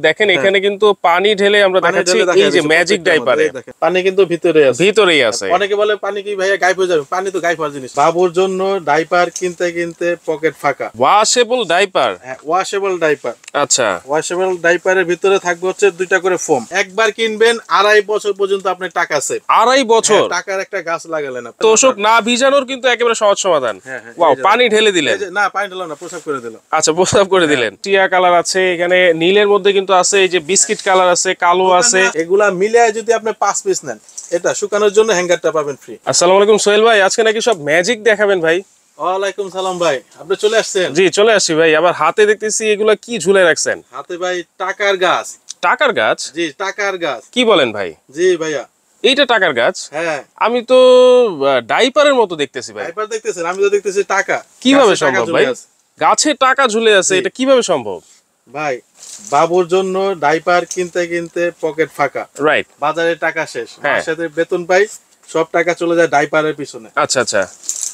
দেখেন এখানে কিন্তু পানি ঢেলে আমরা দেখাচ্ছি, এই যে ম্যাজিক ডাইপারে পানি কিন্তু ভিতরেই আছে। অনেকে বলে পানি কি ভাইয়া গায়েব হয়ে যাবে, পানি তো গায়েব হওয়ার জিনিস। বাবুর জন্য ডাইপার কিনতে কিনতে পকেট ফাঁকা। Washable diaper, washable diaper. আচ্ছা, ওয়াশেবল ডাইপারের ভিতরে থাকবে হচ্ছে 2টা করে ফোম। একবার কিনবেন 2.5 বছর পর্যন্ত আপনার টাকা সেভ। 2.5 বছর টাকার একটা গাছ লাগালেন আপনি। তোষক না ভিজানোর কিন্তু একেবারে সহজ সমাধান। ওয়াও, পানি ঢেলে দিলেন? না, পানি ঢেলাম না, প্রসাব করে দিলাম। আচ্ছা, প্রসাব করে দিলেন। টিয়া কালার আছে এখানে, নীলের মধ্যে কিন্তু আছে, এই যে বিস্কিট কালার আছে, কালো আছে। এগুলা মিলে যদি আপনি 5 পিস নেন, এটা শুকানোর জন্য হ্যাঙ্গারটা পাবেন ফ্রি। আসসালামু আলাইকুম সোহেল ভাই, আজকে নাকি সব ম্যাজিক দেখাবেন ভাই? ওয়ালাইকুম সালাম ভাই, আপনি চলে আসছেন? জি চলে আসছি ভাই। আবার হাতে দেখতেছি এগুলা কি ঝুলে রাখছেন? হাতে ভাই টাকার গাছ। টাকার গাছ? জি, টাকার গাছ। কি বলেন ভাই? জি ভাইয়া, এইটা টাকার গাছ? হ্যাঁ। আমি তো ডাইপারের মতো দেখতেছি ভাই। ডাইপার দেখতেছেন? আমি তো দেখতেছি টাকা। কিভাবে সম্ভব ভাই? গাছে টাকা ঝুলে আছে, এটা কিভাবে সম্ভব ভাই? বাবুর জন্য ডাইপার কিনতে কিনতে পকেট ফাঁকা। রাইট। বাজারে টাকা শেষ, মাসের সাথে বেতন পাই, সব টাকা চলে যায় ডাইপারের পিছনে। আচ্ছা আচ্ছা।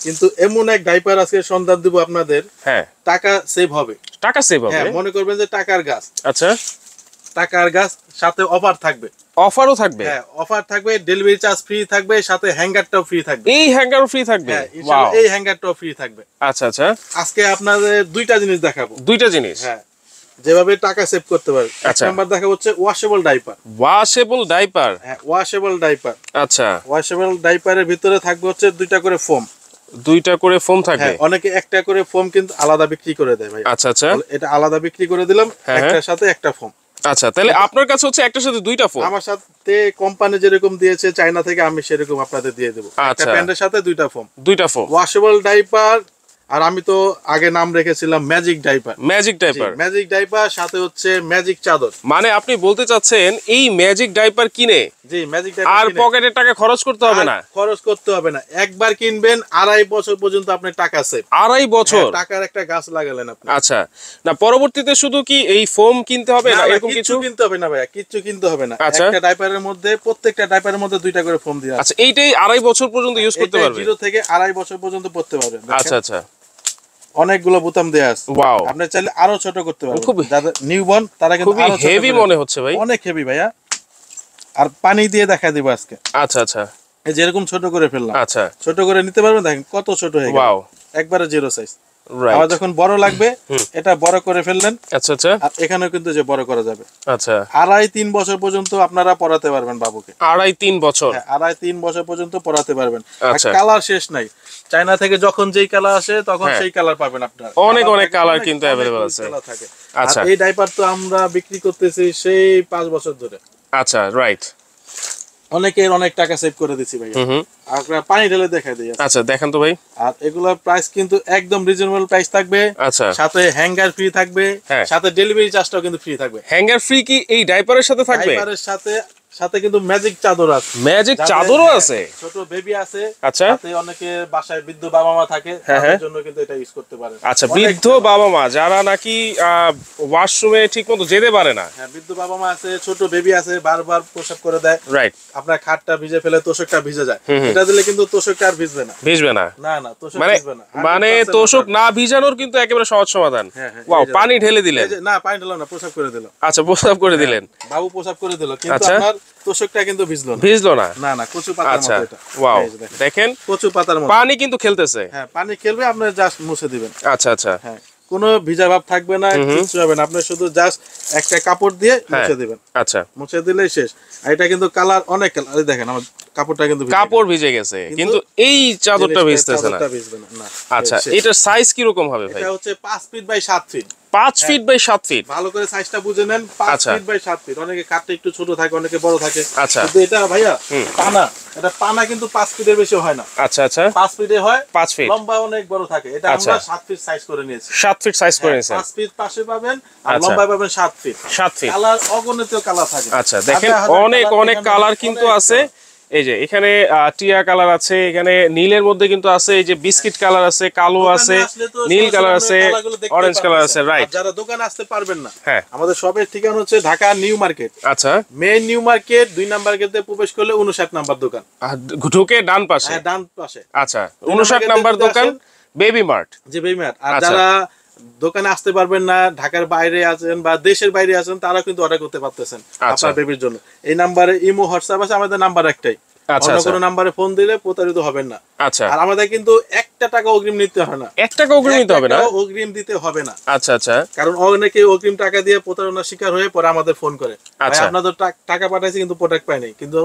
কিন্তু এমন এক ডাইপার আজকে সন্ধান দিব আপনাদের, হ্যাঁ, টাকা সেভ হবে। টাকা সেভ হবে? হ্যাঁ, মনে করবেন যে টাকার গাছ। আচ্ছা, টাকার গাছ, সাথে অফার থাকবে। অফারও থাকবে? হ্যাঁ, অফার থাকবে, ডেলিভারি চার্জ ফ্রি থাকবে, সাথে হ্যাঙ্গারটাও ফ্রি থাকবে। এই হ্যাঙ্গারও ফ্রি থাকবে? হ্যাঁ, ইনশাআল্লাহ এই হ্যাঙ্গারটাও ফ্রি থাকবে। আচ্ছা আচ্ছা। আজকে আপনাদের 2টা জিনিস দেখাবো। 2টা জিনিস? হ্যাঁ, যেভাবে টাকা সেভ করতে পারবে। এক নাম্বার দেখাবো হচ্ছে ওয়াশেবল ডাইপার। Washable diaper? হ্যাঁ, ওয়াশেবল ডাইপার। আচ্ছা, ওয়াশেবল ডাইপারের ভিতরে থাকবে হচ্ছে 2টা করে ফোম। 2টা করে ফোম থাকবে? হ্যাঁ, অনেকে একটা করে ফোম কিন্তু আলাদা বিক্রি করে দেয় ভাই। আচ্ছা আচ্ছা, এটা আলাদা বিক্রি করে দিলাম, একটার সাথে একটা ফোম। আচ্ছা, তাহলে আপনার কাছে হচ্ছে একটার সাথে 2টা ফোম? আমার সাথে কোম্পানি যেরকম দিয়েছে চায়না থেকে, আমি সেরকম আপনাদের দিয়ে দেবো। একটা প্যান্টের সাথে 2টা ফোম। 2টা ফোম ওয়াশেবল ডাইপার। আর আমি তো আগে নাম রেখেছিলাম magic diaper. Magic diaper? Magic diaper, সাথে হচ্ছে ম্যাজিক চাদর। মানে আপনি বলতে চাচ্ছেন এই ম্যাজিক ডাইপার কিনে জি, ম্যাজিক ডাইপার আর পকেটের টাকা খরচ করতে হবে না? খরচ করতে হবে না। একবার কিনবেন 2.5 বছর পর্যন্ত আপনার টাকা সেভ। 2.5 বছর? টাকার একটা গাছ লাগালেন আপনি। আচ্ছা, না পরবর্তীতে শুধু কি এই ফোম কিনতে হবে না এরকম কিছু? কিনতে হবে না ভাইয়া, কিচ্ছু কিনতে হবে না। একটা ডাইপারের মধ্যে, প্রত্যেকটা ডাইপারের মধ্যে 2টা করে ফোম দিয়ে আছে। আচ্ছা, এইটাই 2.5 বছর পর্যন্ত ইউজ করতে পারবে? 0 থেকে 2.5 বছর পর্যন্ত পড়তে পারবেন। আচ্ছা আচ্ছা, অনেকগুলো বোতাম দেয়া আছে। ওয়াও, আপনি চাইলে আরো ছোট করতে পারবেন। খুব যাদের নিউবর্ন তারা কিন্তু খুবই হেভি মনে হচ্ছে ভাই। অনেক হেভি ভাইয়া। আর পানি দিয়ে দেখা দিব আজকে। আচ্ছা আচ্ছা, এই যেরকম ছোট করে ফেললাম। আচ্ছা, ছোট করে নিতে পারবেন, দেখেন কত ছোট হয়ে গেল। ওয়াও, একবারে 0 সাইজ। রাইট। আবার যখন বড় লাগবে, এটা বড় করে ফেললেন। আচ্ছা আচ্ছা, আর এখানেও কিন্তু যে বড় করা যাবে। আচ্ছা, 2.5-3 বছর পর্যন্ত আপনারা পড়াতে পারবেন বাবুকে। 2.5-3 বছর? হ্যাঁ, 2.5-3 বছর পর্যন্ত পড়াতে পারবেন। আচ্ছা, কালার শেষ নাই। চায়না থেকে যখন যেই কালার আসে তখন সেই কালার পাবেন আপনারা। অনেক অনেক কালার কিন্তু अवेलेबल আছে। আচ্ছা, এই ডাইপার তো আমরা বিক্রি করতেছি সেই 5 বছর ধরে। আচ্ছা, রাইট। অনেকের অনেক টাকা সেভ করে দিচ্ছি ভাই। আপনারা পানি ঢেলে দেখাই দিই। আচ্ছা, দেখেন তো ভাই। আর এগুলোর প্রাইস কিন্তু একদম রিজনেবল প্রাইস থাকবে। আচ্ছা, সাথে হ্যাঙ্গার ফ্রি থাকবে, সাথে ডেলিভারি চার্জটাও কিন্তু ফ্রি থাকবে। হ্যাঙ্গার ফ্রি কি এই ডাইপারের সাথে থাকবে? ডাইপারের সাথে সাথে কিন্তু ম্যাজিক চাদর আছে। ম্যাজিক চাদরও আছে? ছোট বেবি আছে। আচ্ছা, সাথে অনেকে বাসায় বৃদ্ধ বাবা মা থাকে, তাদের জন্য কিন্তু এটা ইউজ করতে পারেন। আচ্ছা, বৃদ্ধ বাবা মা যারা নাকি ওয়াশরুমে ঠিকমতো যেতে পারে না। হ্যাঁ, বৃদ্ধ বাবা মা আছে, ছোট বেবি আছে, বারবার প্রসাব করে দেয়। রাইট। আপনার খাটটা ভিজে ফেলে তোষকটা ভিজে যায়। এটা দিলে কিন্তু তোষকটা আর ভিজবে না। ভিজবে না? না না, তোষক ভিজবে না। মানে তোষক না ভিজানোর কিন্তু একেবারে সহজ সমাধান। ওয়াও, পানি ঢেলে দিলেন? না, পানি ঢেলাম না, প্রসাব করে দিলাম। আচ্ছা, প্রসাব করে দিলেন? বাবু প্রসাব করে দিল, কিন্তু আপনার তোষকটা কিন্তু ভিজলো না? না না, কচু পাতার মতো এটা। ওয়াও, দেখেন কচু পাতার মতো। পানি কিন্তু খেলতেছে। হ্যাঁ, পানি খেলবে, আপনি জাস্ট মুছে দিবেন। আচ্ছা আচ্ছা, হ্যাঁ, কোনো ভিজা ভাব থাকবে না, কিছু হবে না। আপনি শুধু জাস্ট একটা কাপড় দিয়ে মুছে দিবেন। আচ্ছা, মুছে দিলেই শেষ। আর এটা কিন্তু কালার অনেক কালার, দেখেন আমার কাপড়টা কিন্তু কাপড় ভিজে গেছে, কিন্তু এই চাদরটা ভিজতেছে না। আচ্ছা, এটার সাইজ কি রকম হবে ভাই? এটা হচ্ছে 5 feet by 7 feet. 5 feet by 7 feet? ভালো করে সাইজটা বুঝে নেন। 5 ফিট বাই 7 ফিট। অনেকে কাটটা একটু ছোট থাকে, অনেকে বড় থাকে। আচ্ছা, কিন্তু এটা ভাইয়া পানা, এটা পানা কিন্তু 5 ফিটের বেশি হয় না। আচ্ছা আচ্ছা, 5 ফিটে হয়। 5 ফিট লম্বা অনেক বড় থাকে। এটা আমরা 7 ফিট সাইজ করে নিয়েছি। 7 ফিট সাইজ করে নিয়েছেন? 5 ফিট পাশে পাবেন আর লম্বায় পাবেন 7 ফিট। 7 ফিট। কালার অগণিত কালার থাকে। আচ্ছা, দেখেন অনেক অনেক কালার কিন্তু আছে। এই যে এখানে টিয়া কালার আছে, এখানে নীলের মধ্যে কিন্তু আছে, এই যে বিস্কিট কালার আছে, কালো আছে, নীল কালার আছে, অরেঞ্জ কালার আছে। রাইট। যারা দোকানে আসতে পারবেন না, হ্যাঁ, আমাদের শপের ঠিকানা হচ্ছে ঢাকা নিউ মার্কেট। আচ্ছা, মেইন নিউ মার্কেট 2 নাম্বার গেটে প্রবেশ করলে 59 নাম্বার দোকান। ঢুকে ডান পাশে? হ্যাঁ, ডান পাশে। আচ্ছা, 59 নাম্বার দোকান বেবি মার্ট। জি, বেবি মার্ট। আর যারা দোকানে আসতে পারবেন না, ঢাকার বাইরে আছেন বা দেশের বাইরে আছেন, তারা কিন্তু অর্ডার করতে পারতেছেন আপনার বেবির জন্য। এই নাম্বারে ইমো হোয়াটসঅ্যাপ আছে, আমাদের নাম্বার একটাই। অন্য কোনো নাম্বারে ফোন দিলে প্রতারিত হবেন না। আচ্ছা, আর আমাদের কিন্তু 1 টাকা অগ্রিম নিতে হয় না। 1 টাকা অগ্রিম নিতে হবে না? অগ্রিম দিতে হবে না। আচ্ছা আচ্ছা। কারণ অনেকে অগ্রিম টাকা দিয়ে প্রতারণার শিকার হয়ে পরে আমাদের ফোন করে, ভাই আপনাদের টাকা পাঠাইছি কিন্তু প্রোডাক্ট পাই নাই, কিন্তু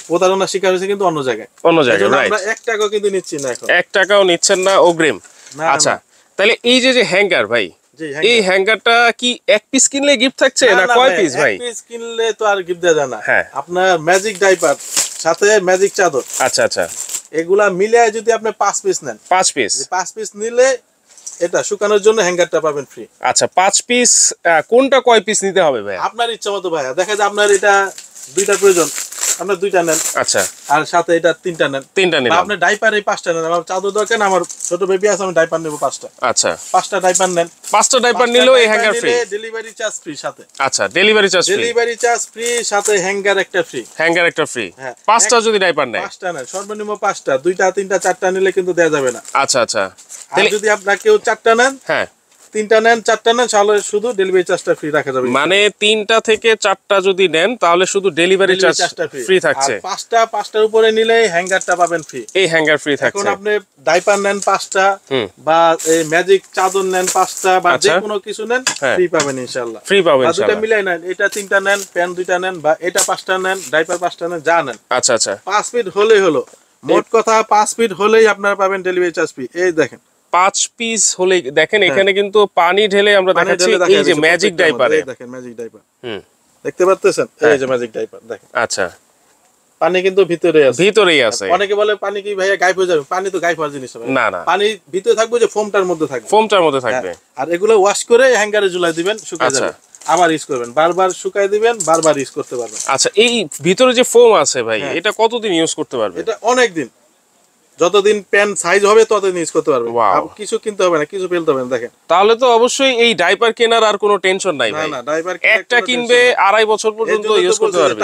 প্রতারণার শিকার হয়েছে কিন্তু অন্য জায়গায়। আমরা 1 টাকাও কিন্তু নিচ্ছি না এখন। 1 টাকাও নিচ্ছেন না অগ্রিম? আচ্ছা, তাহলে এই যে হ্যাঙ্গার ভাই, এই হ্যাঙ্গারটা কি 1 পিস কিনলে গিফট থাকছে না কয় পিস ভাই? 1 পিস কিনলে তো আর গিফট দেওয়া যায় না। আপনার ম্যাজিক ডাইপার সাথে ম্যাজিক চাদর, আচ্ছা আচ্ছা, এগুলা মিলে যদি আপনি 5 পিস নেন, 5 পিস নিলে এটা শুকানোর জন্য হ্যাঙ্গারটা পাবেন ফ্রি। আচ্ছা, 5 পিস কোনটা কয় পিস নিতে হবে ভাই? আপনার ইচ্ছা মতো ভাই। দেখা যায় আপনার এটা 2টা প্রয়োজন, আপনার 2টা নেন। আচ্ছা, আর সাথে এটা 3টা নেন। 3টা নিলাম। আপনি ডাইপার এই 5টা নেন। আমার চাদর দরকার না, আমার ছোট বেবি আছে, আমি ডাইপার নেব 5টা। আচ্ছা, 5টা ডাইপার নেন। 5টা ডাইপার নিলেও এই hanger free? Delivery charge free সাথে। আচ্ছা, delivery charge free. Delivery charge free সাথে হ্যাঙ্গার একটা ফ্রি। হ্যাঙ্গার একটা ফ্রি। 5টা যদি ডাইপার নেয়? 5টা নেন, সর্বনিম্ন 5টা। 2টা 3টা 4টা নিলে কিন্তু দেয়া যাবে না। আচ্ছা আচ্ছা। আর যদি আপনারা কেউ 4টা নেন, 3টা নেন, 4টা নেন, তাহলে শুধু ডেলিভারি চার্জটা ফ্রি রাখা যাবে। মানে 3টা থেকে 4টা যদি নেন তাহলে শুধু ডেলিভারি চার্জটা ফ্রি থাকছে। আর 5টার উপরে নিলে হ্যাঙ্গারটা পাবেন ফ্রি। এই হ্যাঙ্গার ফ্রি থাকছে। এখন আপনি ডাইপার নেন 5টা বা এই ম্যাজিক চাদর নেন 5টা বা যে কোনো কিছু নেন, ফ্রি পাবেন ইনশাআল্লাহ। ফ্রি পাবেন ইনশাআল্লাহ। দুটো মিলাই নেন, এটা 3টা নেন, প্যান 2টা নেন, বা এটা 5টা নেন, ডাইপার 5টা নেন, যা নেন। আচ্ছা আচ্ছা। 5 ফিট হলেই হলো। মোট কথা 5 ফিট হলেই আপনারা পাবেন ডেলিভারি চার্জ ফ্রি। এই দেখেন 5 পিস হলে দেখেন এখানে কিন্তু পানি ঢেলে আমরা দেখাচ্ছি। এই যে ম্যাজিক ডাইপার, দেখেন ম্যাজিক ডাইপার, দেখতে পাচ্ছেন? এই যে ম্যাজিক ডাইপার দেখেন। আচ্ছা, পানি কিন্তু ভিতরেই আছে। অনেকে বলে পানি কি ভাইয়া গায়েব হয়ে যাবে? পানি তো গায়েব হওয়ার জিনিস না, না। পানি ভিতরে থাকবে, যে ফোমটার মধ্যে থাকবে। আর এগুলো ওয়াশ করে হ্যাঙ্গারে ঝুলাই দিবেন, শুকিয়ে যাবে। আবার ইউজ করবেন, বারবার শুকাই দিবেন, বারবার ইউজ করতে পারবেন। আচ্ছা, এই ভিতরে যে ফোম আছে ভাই, এটা কতদিন ইউজ করতে পারবে? এটা অনেক দিন, যতদিন প্যান সাইজ হবে ততদিন ইউজ করতে পারবেন। কিছু কিনতে হবে না, কিছু ফেলতে হবে না। দেখেন, তাহলে তো অবশ্যই এই ডাইপার কেনার আর কোনো টেনশন নাই ভাই। না, ডাইপার একটা কিনবে 2.5 বছর পর্যন্ত ইউজ করতে পারবে।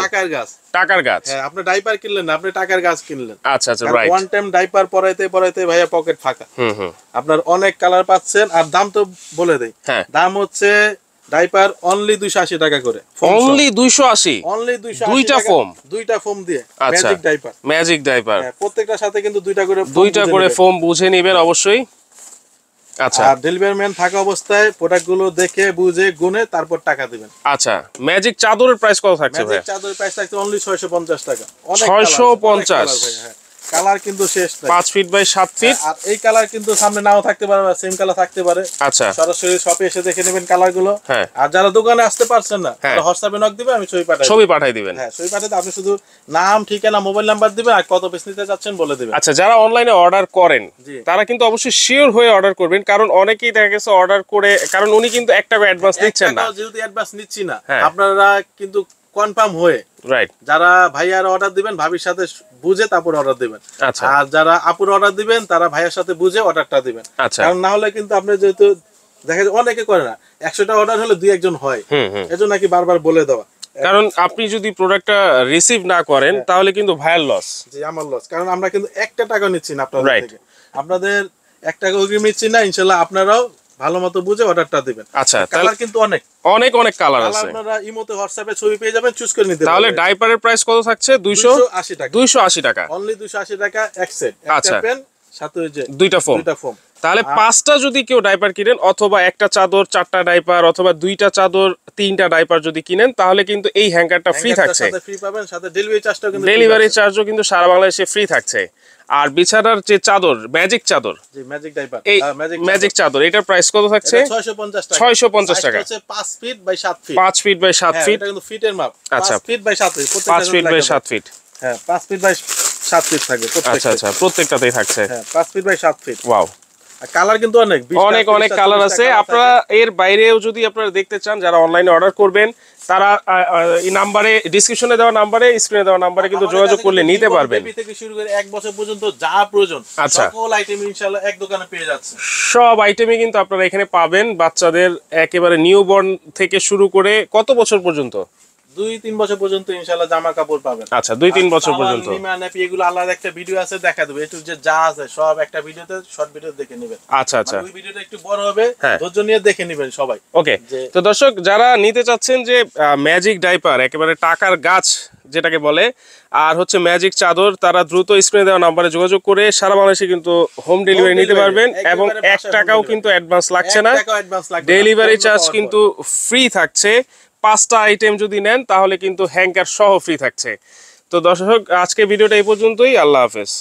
টাকার গাছ। হ্যাঁ, আপনি ডাইপার কিনলেন না, আপনি টাকার গাছ কিনলেন। আচ্ছা আচ্ছা, রাইট। ওয়ান টাইম ডাইপার পরাইতে ভাইয়া পকেট ফাঁকা। আপনার অনেক কালার পাচ্ছেন। আর দাম তো বলে দেই, দাম হচ্ছে ডাইপার অনলি 280 টাকা করে। অনলি 280? অনলি 280। দুইটা ফোম দিয়ে ম্যাজিক ডাইপার। প্রত্যেকটার সাথে কিন্তু দুইটা করে ফোম বুঝে নেবেন অবশ্যই। আচ্ছা, আর ডেলিভারি ম্যান থাকা অবস্থায় প্রোডাক্টগুলো দেখে বুঝে গুনে তারপর টাকা দিবেন। আচ্ছা, ম্যাজিক চাদরের প্রাইস কত থাকছে ভাই? ম্যাজিক চাদরের প্রাইস থাকছে অনলি 650 টাকা। 650? কালার কিন্তু শেষ নাই। 5 ফিট বাই 7 ফিট। আর এই কালার কিন্তু সামনে নাও থাকতে পারে, সেম কালার থাকতে পারে। আচ্ছা, সরাসরি শপে এসে দেখে নেবেন কালার গুলো। আর যারা দোকানে আসতে পারছেন না, হোয়াটসঅ্যাপে নক দিবেন, আমি ছবি পাঠাই দিবেন। হ্যাঁ, ছবি পাঠাতে আপনি শুধু নাম, ঠিকানা, মোবাইল নাম্বার দিবেন আর কত পিস নিতে যাচ্ছেন বলে দিবেন। আচ্ছা, যারা অনলাইনে অর্ডার করেন তারা কিন্তু অবশ্যই শিওর হয়ে অর্ডার করবেন, কারণ অনেকেই দেখা গেছে অর্ডার করে, কারণ উনি কিন্তু 1 টাকা অ্যাডভান্স নিচ্ছেন না। যেহেতু অ্যাডভান্স নিচ্ছি না, আপনারা কিন্তু কনফার্ম হয়ে, রাইট, যারা ভাইয়ার অর্ডার দিবেন ভাবির সাথে বুঝে তারপর অর্ডার দিবেন। আর যারা আপুর অর্ডার দিবেন তারা ভাইয়ার সাথে বুঝে অর্ডারটা দিবেন। কারণ না হলে কিন্তু আপনি, যেহেতু দেখা যায় অনেকে করে না, 100টা অর্ডার হলে 2-1 হয়, এজন্য নাকি বারবার বলে দেওয়া। কারণ আপনি যদি প্রোডাক্টটা রিসিভ না করেন তাহলে কিন্তু ভাইয়ার লস। জি, আমার লস। কারণ আমরা কিন্তু 1 টাকা নিচ্ছি না আপনাদের থেকে, আপনাদের 1 টাকা অগ্রিম নিচ্ছি না। ইনশাআল্লাহ আপনারাও ভালো মতো বুঝে অর্ডারটা দিবেন। আচ্ছা, কালার কিন্তু অনেক কালার আছে। আপনারা ইমোতে হোয়াটসঅ্যাপে ছবি পেয়ে যাবেন, চুজ করে নিতে পারবেন। তাহলে ডাইপারের প্রাইস কত থাকছে? 280 টাকা। 280 টাকা, অনলি 280 টাকা এক সেট। একটা পেন সাথে ওই যে 2টা ফোম। তাহলে 5টা যদি কেউ ডাইপার কিনেন, অথবা একটা চাদর 4টা ডাইপার, অথবা 2টা চাদর 3টা ডাইপার যদি কিনেন, তাহলে কিন্তু এই হ্যাঙ্গারটা ফ্রি থাকছে। সাথে ফ্রি পাবেন, সাথে ডেলিভারি চার্জটাও কিন্তু ডেলিভারি চার্জও কিন্তু সারা বাংলাদেশে ফ্রি থাকছে। আর বিছানার যে চাদর, ম্যাজিক চাদর, জি ম্যাজিক ডাইপার, এই ম্যাজিক চাদর, এটার প্রাইস কত থাকছে? 650 টাকা। 650 টাকা। হচ্ছে 5 feet by 7 feet. 5 feet by 7 feet. এটা কিন্তু ফিটের মাপ। আচ্ছা, 5 feet by 7 feet. 5 feet by 7 feet. হ্যাঁ, 5 ফিট বাই 7 ফিট থাকবে প্রত্যেকটা। আচ্ছা আচ্ছা, প্রত্যেকটাতেই থাকছে। হ্যাঁ, 5 feet by 7 feet. Wow. Colour কিন্তু অনেক কালার আছে। আপনারা এর বাইরেও যদি আপনারা দেখতে চান, যারা অনলাইনে অর্ডার করবেন, তারা এই নাম্বারে, ডেসক্রিপশনে দেওয়া নাম্বারে, স্ক্রিনে দেওয়া নাম্বারে কিন্তু যোগাযোগ করলে নিতে পারবেন। বেবি থেকে শুরু করে 1 বছর পর্যন্ত যা প্রয়োজন সকল আইটেম ইনশাআল্লাহ এক দোকানে পেয়ে যাচ্ছে। সব আইটেমই কিন্তু আপনারা এখানে পাবেন। বাচ্চাদের একেবারে নিউবর্ন থেকে শুরু করে কত বছর পর্যন্ত? 2-3 বছর পর্যন্ত ইনশাআল্লাহ জামা কাপড় পাবেন। আচ্ছা 2-3 বছর পর্যন্ত নিমানাপি এগুলো আলাদা একটা ভিডিও আছে দেখা দেব, একটু যে যা আছে সব একটা ভিডিওতে শর্ট ভিডিও দেখে নেবেন। আচ্ছা আচ্ছা, ওই ভিডিওটা একটু বড় হবে, ধৈর্য নিয়ে দেখে নেবেন সবাই। ওকে, তো দর্শক যারা নিতে চাচ্ছেন যে ম্যাজিক ডাইপার একেবারে টাকার গাছ যেটাকে বলে, আর হচ্ছে ম্যাজিক চাদর, তারা দ্রুত স্ক্রিনে দেওয়া নম্বরে যোগাযোগ করে সারা বাংলাদেশে কিন্তু হোম ডেলিভারি নিতে পারবেন এবং 1 টাকাও কিন্তু অ্যাডভান্স লাগছে না, ডেলিভারি চার্জ কিন্তু ফ্রি থাকছে। 5টা আইটেম যদি নেন তাহলে কিন্তু হ্যাঙ্গার সহ ফ্রি থাকছে। তো দর্শক আজকে ভিডিওটা এই পর্যন্তই, আল্লাহ হাফেজ।